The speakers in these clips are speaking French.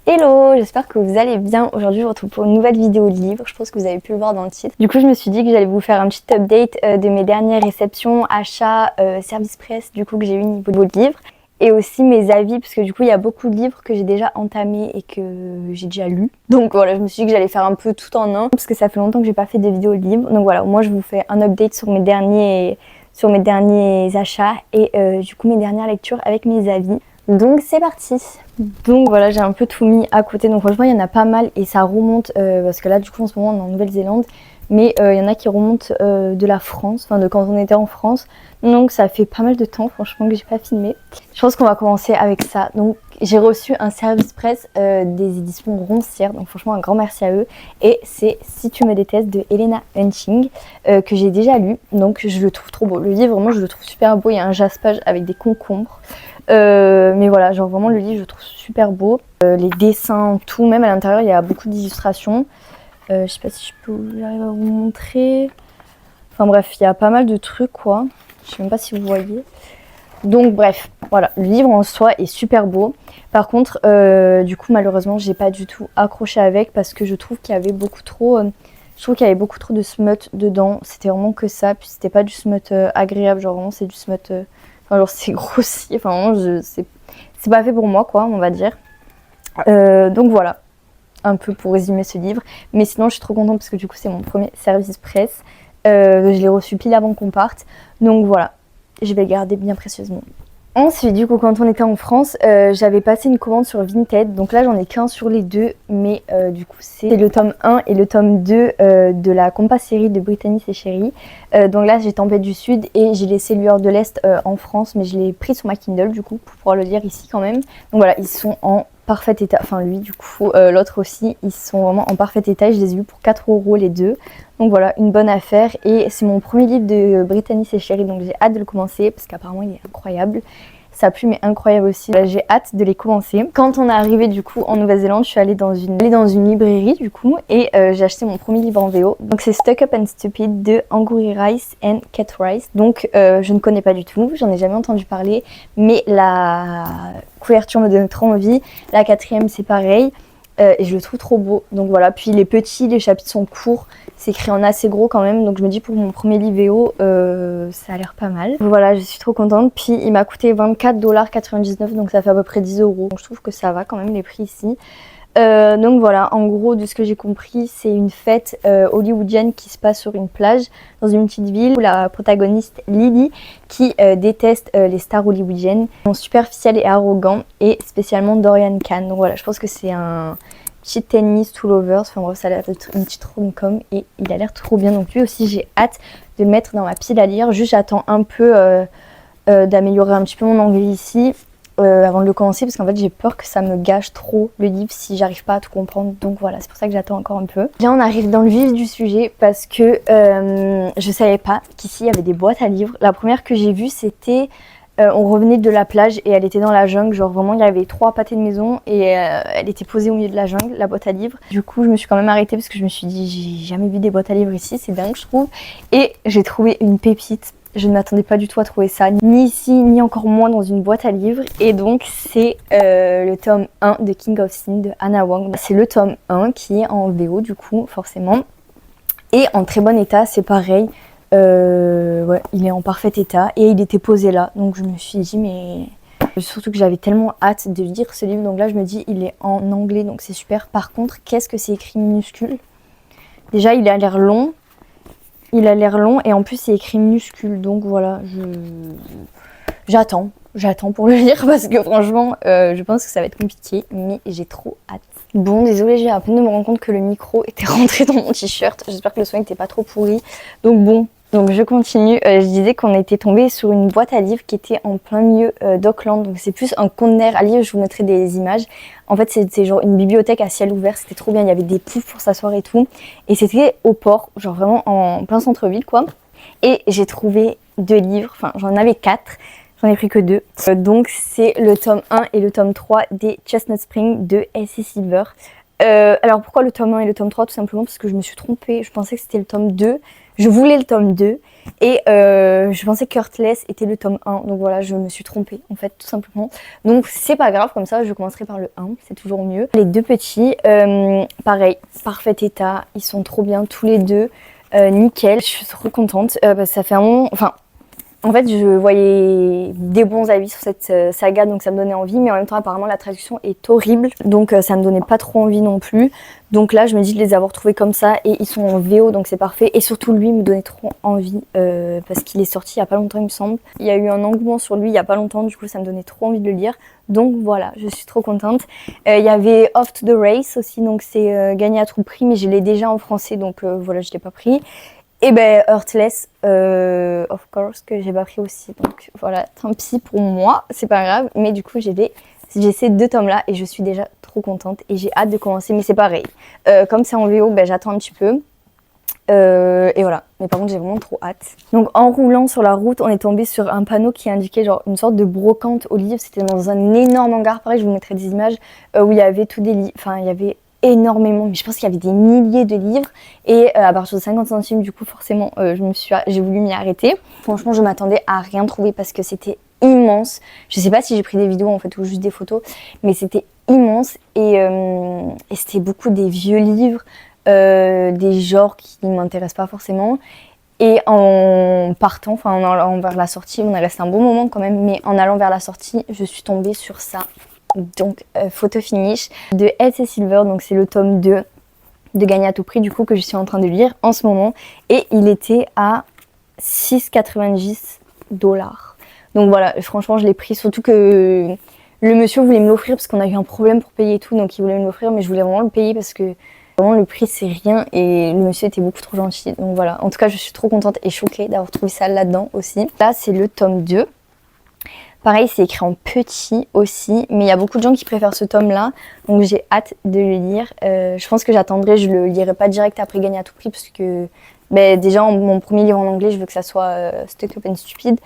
Hello, j'espère que vous allez bien. Aujourd'hui, je vous retrouve pour une nouvelle vidéo livre. Je pense que vous avez pu le voir dans le titre. Du coup, je me suis dit que j'allais vous faire un petit update de mes dernières réceptions, achats, service presse, du coup, que j'ai eu niveau de livre. Et aussi mes avis, parce que du coup, il y a beaucoup de livres que j'ai déjà entamés et que j'ai déjà lus. Donc voilà, je me suis dit que j'allais faire un peu tout en un, parce que ça fait longtemps que j'ai pas fait des vidéos livres. Donc voilà, moi, je vous fais un update sur mes derniers achats et du coup, mes dernières lectures avec mes avis. Donc c'est parti. Donc voilà, j'ai un peu tout mis à côté. Donc franchement, il y en a pas mal et ça remonte parce que là, du coup, en ce moment, on est en Nouvelle-Zélande. Mais il y en a qui remontent de la France, enfin de quand on était en France. Donc ça fait pas mal de temps, franchement, que j'ai pas filmé. Je pense qu'on va commencer avec ça. Donc j'ai reçu un service presse des éditions Roncière. Donc franchement, un grand merci à eux. Et c'est Si tu me détestes de Helena Hunting que j'ai déjà lu. Donc je le trouve trop beau. Le livre, moi, je le trouve super beau. Il y a un jaspage avec des concombres. Mais voilà, genre vraiment le livre je trouve super beau, les dessins, tout, même à l'intérieur il y a beaucoup d'illustrations, je sais pas si j'arrive à vous montrer, enfin bref il y a pas mal de trucs quoi, je sais même pas si vous voyez. Donc bref, voilà, le livre en soi est super beau. Par contre, du coup malheureusement j'ai pas du tout accroché avec parce que je trouve qu'il y avait beaucoup trop, de smut dedans. C'était vraiment que ça, puis c'était pas du smut agréable, genre vraiment c'est du smut, enfin genre c'est grossier, enfin vraiment c'est pas fait pour moi quoi, on va dire. Donc voilà, un peu pour résumer ce livre. Mais sinon je suis trop contente parce que du coup c'est mon premier service presse. Je l'ai reçu pile avant qu'on parte. Donc voilà, je vais le garder bien précieusement. Ensuite, du coup, quand on était en France, j'avais passé une commande sur Vinted. Donc là, j'en ai qu'un sur les deux. Mais du coup, c'est le tome 1 et le tome 2 de la Compas série de Brittany et Chérie. Donc là, j'ai Tempête du Sud et j'ai laissé Lueur de l'Est en France. Mais je l'ai pris sur ma Kindle, du coup, pour pouvoir le lire ici quand même. Donc voilà, ils sont en parfait état. Enfin, lui, du coup, l'autre aussi. Ils sont vraiment en parfait état. Je les ai eus pour 4 € les deux. Donc voilà, une bonne affaire. Et c'est mon premier livre de Brittany et Chérie. Donc j'ai hâte de le commencer parce qu'apparemment, il est incroyable. Sa plume est incroyable aussi. J'ai hâte de les commencer. Quand on est arrivé du coup en Nouvelle-Zélande, je suis allée dans une librairie du coup et j'ai acheté mon premier livre en VO. Donc c'est Stuck Up and Stupid de Angourie Rice and Kate Rice. Donc je ne connais pas du tout, j'en ai jamais entendu parler, mais la couverture me donne trop envie. La quatrième c'est pareil. Et je le trouve trop beau. Donc voilà, puis les chapitres sont courts, c'est écrit en assez gros quand même, donc je me dis pour mon premier livre ça a l'air pas mal. Voilà, je suis trop contente. Puis il m'a coûté 24,99 $, donc ça fait à peu près 10 €. Donc je trouve que ça va quand même les prix ici. Donc voilà, en gros de ce que j'ai compris, c'est une fête hollywoodienne qui se passe sur une plage dans une petite ville où la protagoniste Lily, qui déteste les stars hollywoodiennes, sont superficielles et arrogants, et spécialement Dorian Kahn. Donc voilà, je pense que c'est un petit tennis to lovers, enfin bref, ça a l'air d'être une petite rom-com et il a l'air trop bien. Donc lui aussi j'ai hâte de le mettre dans ma pile à lire. Juste j'attends un peu d'améliorer un petit peu mon anglais ici. Avant de le commencer, parce qu'en fait j'ai peur que ça me gâche trop le livre si j'arrive pas à tout comprendre. Donc voilà, c'est pour ça que j'attends encore un peu. Là on arrive dans le vif du sujet parce que je savais pas qu'ici il y avait des boîtes à livres. La première que j'ai vue c'était on revenait de la plage et elle était dans la jungle, genre vraiment il y avait 3 pâtés de maison et elle était posée au milieu de la jungle, la boîte à livres. Du coup je me suis quand même arrêtée parce que je me suis dit j'ai jamais vu des boîtes à livres ici, c'est dingue je trouve. Et j'ai trouvé une pépite. Je ne m'attendais pas du tout à trouver ça, ni ici, ni encore moins dans une boîte à livres. Et donc, c'est le tome 1 de King of Sin de Hannah Wang. C'est le tome 1 qui est en VO, du coup, forcément. Et en très bon état, c'est pareil. Ouais, il est en parfait état et il était posé là. Donc, je me suis dit, mais... Surtout que j'avais tellement hâte de lire ce livre. Donc là, je me dis, il est en anglais, donc c'est super. Par contre, qu'est-ce que c'est écrit minuscule? Déjà, il a l'air long. Il a l'air long et en plus c'est écrit minuscule, donc voilà, j'attends pour le lire parce que franchement je pense que ça va être compliqué, mais j'ai trop hâte. Bon, désolée, j'ai à peine de me rendre compte que le micro était rentré dans mon t-shirt, j'espère que le son n'était pas trop pourri. Donc bon, donc je continue. Je disais qu'on était tombé sur une boîte à livres qui était en plein milieu d'Auckland, donc c'est plus un conteneur à livres, je vous mettrai des images. En fait c'était genre une bibliothèque à ciel ouvert, c'était trop bien, il y avait des poufs pour s'asseoir et tout. Et c'était au port, genre vraiment en plein centre-ville quoi. Et j'ai trouvé 2 livres, enfin j'en avais 4, j'en ai pris que 2. Donc c'est le tome 1 et le tome 3 des Chestnut Spring de S.C. Silver. Alors pourquoi le tome 1 et le tome 3? Tout simplement parce que je me suis trompée, je pensais que c'était le tome 2, je voulais le tome 2 et je pensais que Heartless était le tome 1, donc voilà, je me suis trompée en fait tout simplement. Donc c'est pas grave, comme ça je commencerai par le 1, c'est toujours mieux. Les deux petits, pareil, parfait état, ils sont trop bien tous les deux, nickel, je suis trop contente, parce que ça fait un moment, enfin... En fait, je voyais des bons avis sur cette saga, donc ça me donnait envie, mais en même temps, apparemment, la traduction est horrible, donc ça me donnait pas trop envie non plus. Donc là, je me dis de les avoir trouvés comme ça, et ils sont en VO, donc c'est parfait. Et surtout, lui me donnait trop envie, parce qu'il est sorti il y a pas longtemps, il me semble. Il y a eu un engouement sur lui il y a pas longtemps, du coup, ça me donnait trop envie de le lire. Donc voilà, je suis trop contente. Il y avait Off to the Race aussi, donc c'est gagné à tout prix, mais je l'ai déjà en français, donc voilà, je l'ai pas pris. Et ben Heartless, of course, que j'ai pas pris aussi. Donc voilà, tant pis pour moi, c'est pas grave. Mais du coup, j'ai ces deux tomes là et je suis déjà trop contente et j'ai hâte de commencer. Mais c'est pareil, comme c'est en VO, ben, j'attends un petit peu. Et voilà, mais par contre j'ai vraiment trop hâte. Donc en roulant sur la route, on est tombé sur un panneau qui indiquait genre une sorte de brocante aux livres. C'était dans un énorme hangar, pareil, je vous mettrai des images où il y avait tous des livres, enfin il y avait énormément, mais je pense qu'il y avait des milliers de livres et à partir de 50 centimes du coup forcément j'ai voulu m'y arrêter. Franchement je m'attendais à rien trouver parce que c'était immense. Je sais pas si j'ai pris des vidéos en fait ou juste des photos, mais c'était immense et c'était beaucoup des vieux livres, des genres qui ne m'intéressent pas forcément. Et en partant, enfin en allant vers la sortie, on est resté un bon moment quand même, mais en allant vers la sortie, je suis tombée sur ça. Donc photo finish de S.C. Silver, donc c'est le tome 2 de Gagner à tout prix du coup que je suis en train de lire en ce moment et il était à 6,90 $. Donc voilà, franchement je l'ai pris, surtout que le monsieur voulait me l'offrir parce qu'on a eu un problème pour payer et tout, donc il voulait me l'offrir mais je voulais vraiment le payer parce que vraiment le prix c'est rien et le monsieur était beaucoup trop gentil. Donc voilà, en tout cas je suis trop contente et choquée d'avoir trouvé ça là-dedans aussi. Là c'est le tome 2. Pareil, c'est écrit en petit aussi, mais il y a beaucoup de gens qui préfèrent ce tome-là, donc j'ai hâte de le lire. Je pense que j'attendrai, je le lirai pas direct après Gagner à tout prix, parce que déjà, mon premier livre en anglais, je veux que ça soit Stuck Up and Stupid.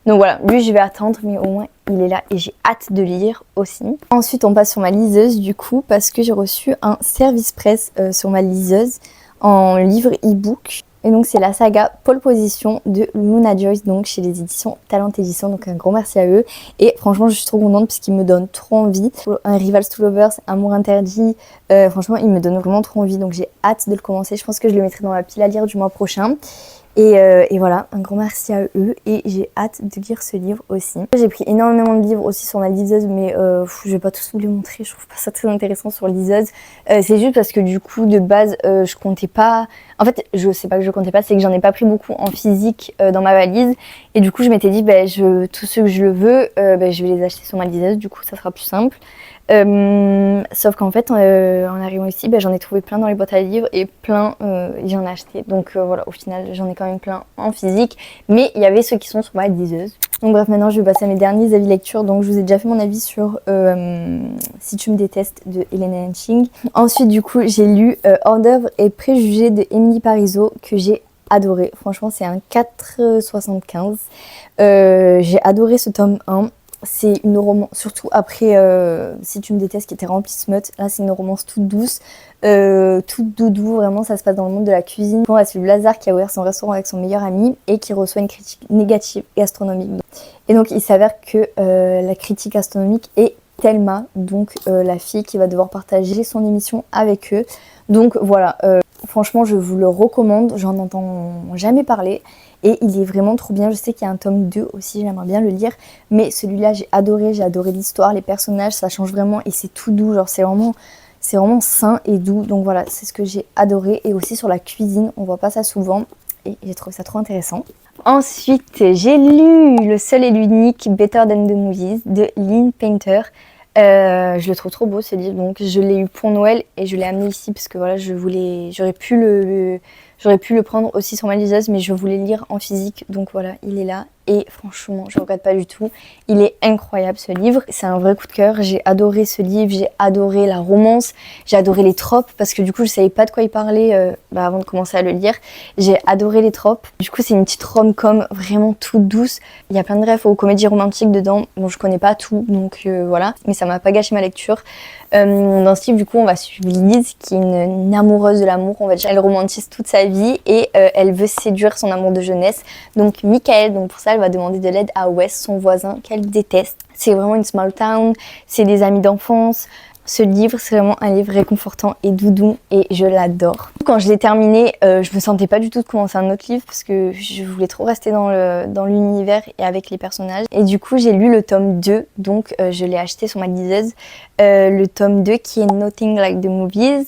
Donc voilà, lui je vais attendre, mais au moins il est là et j'ai hâte de lire aussi. Ensuite, on passe sur ma liseuse du coup, parce que j'ai reçu un service presse sur ma liseuse en livre e-book. Et donc c'est la saga Pole Position de Luna Joyce, donc chez les éditions Talent Édition, donc un gros merci à eux. Et franchement je suis trop contente parce qu'ils me donnent trop envie. Un Rivals to Lovers, Amour interdit, franchement ils me donnent vraiment trop envie, donc j'ai hâte de le commencer. Je pense que je le mettrai dans ma pile à lire du mois prochain. Et voilà, un grand merci à eux et j'ai hâte de lire ce livre aussi. J'ai pris énormément de livres aussi sur ma liseuse, mais je vais pas tous vous les montrer, je trouve pas ça très intéressant sur liseuse. C'est juste parce que du coup de base je comptais pas, en fait je sais pas que je comptais pas, c'est que j'en ai pas pris beaucoup en physique dans ma valise et du coup je m'étais dit tous ceux que je le veux, je vais les acheter sur ma liseuse, du coup ça sera plus simple. Sauf qu'en fait en arrivant ici j'en ai trouvé plein dans les boîtes à livres et plein j'en ai acheté, donc voilà, au final j'en ai quand même plein en physique, mais il y avait ceux qui sont sur ma liseuse. Donc bref, maintenant je vais passer à mes derniers avis lecture. Donc je vous ai déjà fait mon avis sur Si tu me détestes de Helena Henshing. Ensuite du coup j'ai lu Hors d'œuvre et préjugés de Émilie Parizeau que j'ai adoré, franchement c'est un 4,75. J'ai adoré ce tome 1. C'est une romance, surtout après Si tu me détestes qui était remplie de smut. Là c'est une romance toute douce, toute doudou, vraiment ça se passe dans le monde de la cuisine. On va suivre Lazare qui a ouvert son restaurant avec son meilleur ami et qui reçoit une critique négative gastronomique. Et donc il s'avère que la critique gastronomique est Thelma, donc la fille qui va devoir partager son émission avec eux. Donc voilà, franchement je vous le recommande, j'en entends jamais parler. Et il est vraiment trop bien. Je sais qu'il y a un tome 2 aussi, j'aimerais bien le lire. Mais celui-là, j'ai adoré l'histoire, les personnages, ça change vraiment et c'est tout doux. Genre, c'est vraiment sain et doux. Donc voilà, c'est ce que j'ai adoré. Et aussi sur la cuisine, on voit pas ça souvent. Et j'ai trouvé ça trop intéressant. Ensuite, j'ai lu Le seul et l'unique Better Than the Movies de Lynn Painter. Je le trouve trop beau ce livre, donc je l'ai eu pour Noël et je l'ai amené ici parce que voilà, j'aurais pu le prendre aussi sur ma liseuse, mais je voulais le lire en physique, donc voilà, il est là. Et franchement, je ne regrette pas du tout. Il est incroyable ce livre. C'est un vrai coup de cœur. J'ai adoré ce livre, j'ai adoré la romance, j'ai adoré les tropes parce que du coup, je ne savais pas de quoi il parlait avant de commencer à le lire. J'ai adoré les tropes. Du coup, c'est une petite rom-com vraiment toute douce. Il y a plein de refs aux comédies romantiques dedans. Bon, je connais pas tout, donc voilà. Mais ça m'a pas gâché ma lecture. Dans ce livre, du coup, on va suivre Liz, qui est une amoureuse de l'amour, on va dire. Elle romantise toute sa vie et elle veut séduire son amour de jeunesse. Donc Michael, donc pour ça, elle va demander de l'aide à Wes, son voisin, qu'elle déteste. C'est vraiment une small town, c'est des amis d'enfance. Ce livre, c'est vraiment un livre réconfortant et doudou et je l'adore. Quand je l'ai terminé, je me sentais pas du tout de commencer un autre livre parce que je voulais trop rester dans l'univers et avec les personnages. Et du coup, j'ai lu le tome 2, donc je l'ai acheté sur ma liseuse. Le tome 2 qui est Nothing Like the Movies.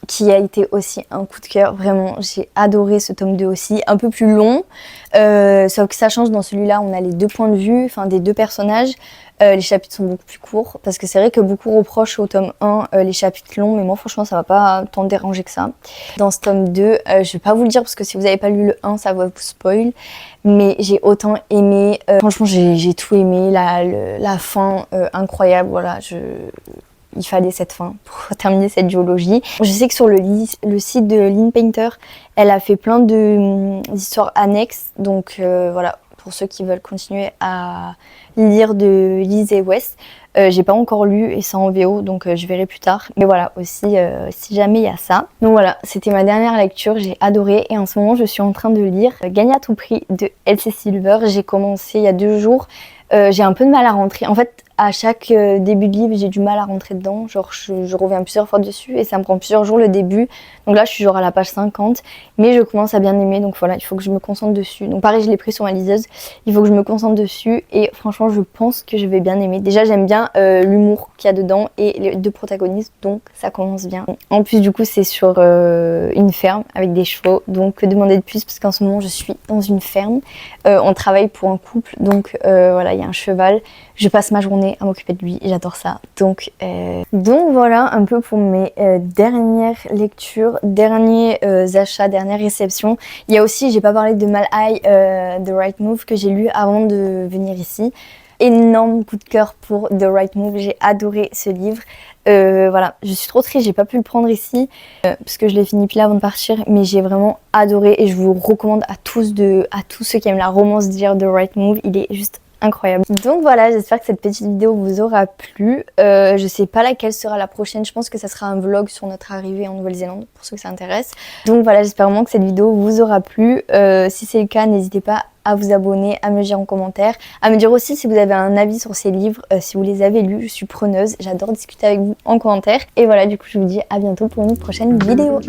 Qui a été aussi un coup de cœur, vraiment j'ai adoré ce tome 2 aussi, un peu plus long, sauf que ça change. Dans celui-là on a les deux points de vue, enfin des deux personnages, les chapitres sont beaucoup plus courts, parce que c'est vrai que beaucoup reprochent au tome 1 les chapitres longs, mais moi franchement ça va pas tant déranger que ça. Dans ce tome 2, je vais pas vous le dire parce que si vous avez pas lu le 1 ça va vous spoil, mais j'ai autant aimé, franchement j'ai tout aimé, la fin incroyable, voilà, il fallait cette fin pour terminer cette duologie. Je sais que sur le site de Lynn Painter, elle a fait plein d'histoires annexes. Donc voilà, pour ceux qui veulent continuer à lire de Liz et Wes. J'ai pas encore lu et c'est en VO, donc je verrai plus tard. Mais voilà, aussi, si jamais il y a ça. Donc voilà, c'était ma dernière lecture, j'ai adoré. Et en ce moment, je suis en train de lire Gagner à tout prix de Elsie Silver. J'ai commencé il y a 2 jours. J'ai un peu de mal à rentrer. En fait, à chaque début de livre, j'ai du mal à rentrer dedans. Genre, je reviens plusieurs fois dessus et ça me prend plusieurs jours le début. Donc là, je suis genre à la page 50. Mais je commence à bien aimer. Donc voilà, il faut que je me concentre dessus. Donc pareil, je l'ai pris sur ma liseuse. Il faut que je me concentre dessus. Et franchement, je pense que je vais bien aimer. Déjà, j'aime bien l'humour qu'il y a dedans et les 2 protagonistes. Donc ça commence bien. En plus, du coup, c'est sur une ferme avec des chevaux. Donc que demander de plus, parce qu'en ce moment, je suis dans une ferme. On travaille pour un couple. Donc voilà, il y a un cheval. Je passe ma journée à m'occuper de lui, j'adore ça. Donc voilà un peu pour mes dernières lectures, derniers achats, dernières réceptions. Il y a aussi, j'ai pas parlé de Mal High, The Right Move que j'ai lu avant de venir ici. Énorme coup de cœur pour The Right Move, j'ai adoré ce livre. Voilà, je suis trop triste, j'ai pas pu le prendre ici parce que je l'ai fini pile avant de partir, mais j'ai vraiment adoré et je vous recommande à tous ceux qui aiment la romance de lire The Right Move, il est juste incroyable. Donc voilà, j'espère que cette petite vidéo vous aura plu. Je sais pas laquelle sera la prochaine, je pense que ça sera un vlog sur notre arrivée en Nouvelle-Zélande pour ceux que ça intéresse. Donc voilà, j'espère vraiment que cette vidéo vous aura plu. Si c'est le cas, n'hésitez pas à vous abonner, à me dire en commentaire, à me dire aussi si vous avez un avis sur ces livres, si vous les avez lus, je suis preneuse, j'adore discuter avec vous en commentaire. Et voilà, du coup je vous dis à bientôt pour une prochaine vidéo.